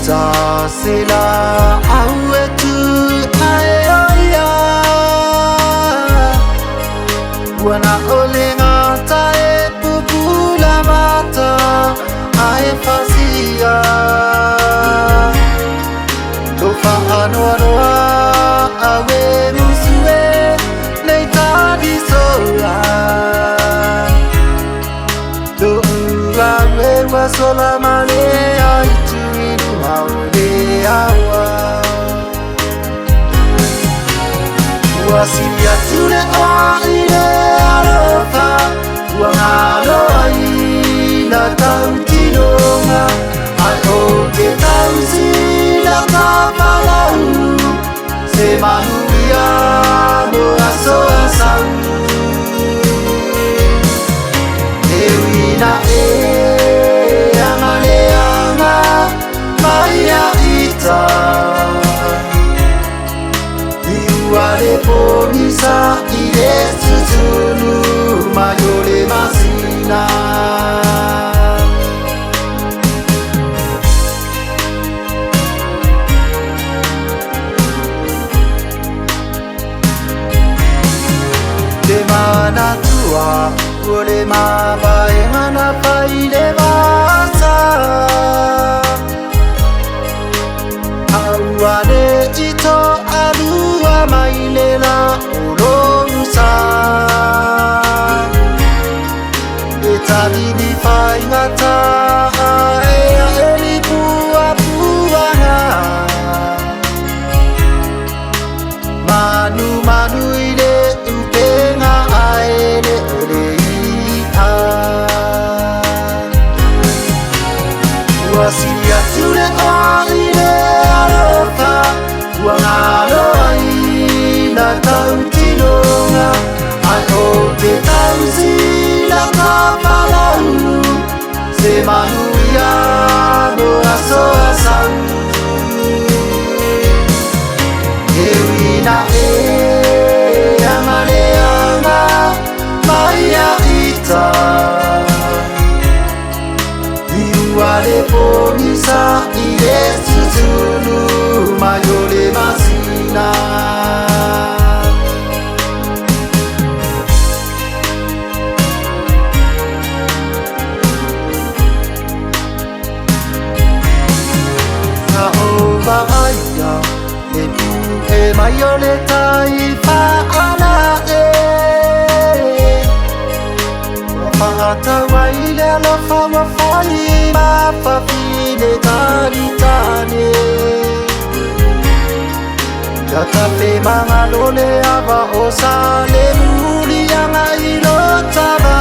ita sela awetu aeoia wana olenga tae pupula mata ae fasia tofa anoa awe musue leita di soa do awe wasola male aitu idu haule awa wasilia tune oile alofa wangalo aina tantinonga aoke tausi la kapalau se manuia no aso asang ewina angale anga maya ita iware ponisa ire tsuzunu mayore masina mana tua ore mabai ngana paile vasa awane jito alua mailela ulosa etadi di fai ngata ea eli pua puanga manu ide upenga aele oleiha wasilia tune oile alofa wangalo aina tantinonga aote tausi la kapalau se manuia no aso asang ewina angale anga maya ita iware ponisa ire tsuzunu mayore masina Saova aya mayole tai fa ala Fahata waile alofa wafai mafafile taritane Yatafe mangalole ava osale muli yanga ilotaba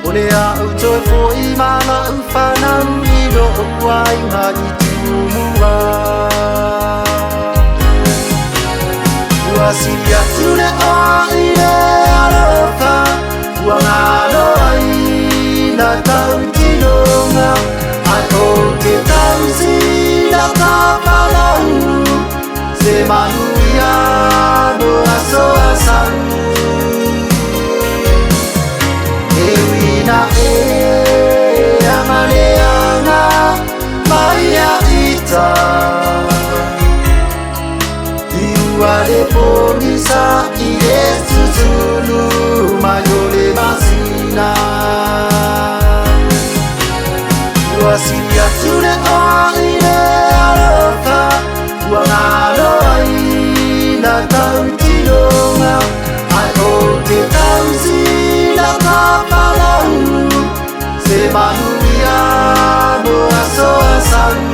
Olea utoi fo imana ufana uilo uwai nga itumua wasilia tune oile alofa wangalo aina tantinonga aoke tausi la kapalau se manuia no aso asang ewina angale anga maya ita iware ponisa ire tsuzunu mayore masina wasilia tune oile alofa wangalo aina tantinonga aote tausi la kapalau se manuia no aso asang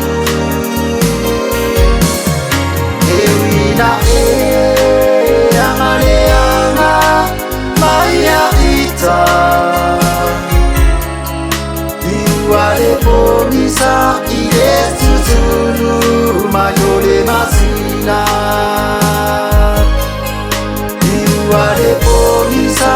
ewina angale anga maya ita iware ponisa ire tsuzunu mayore masina iware ponisa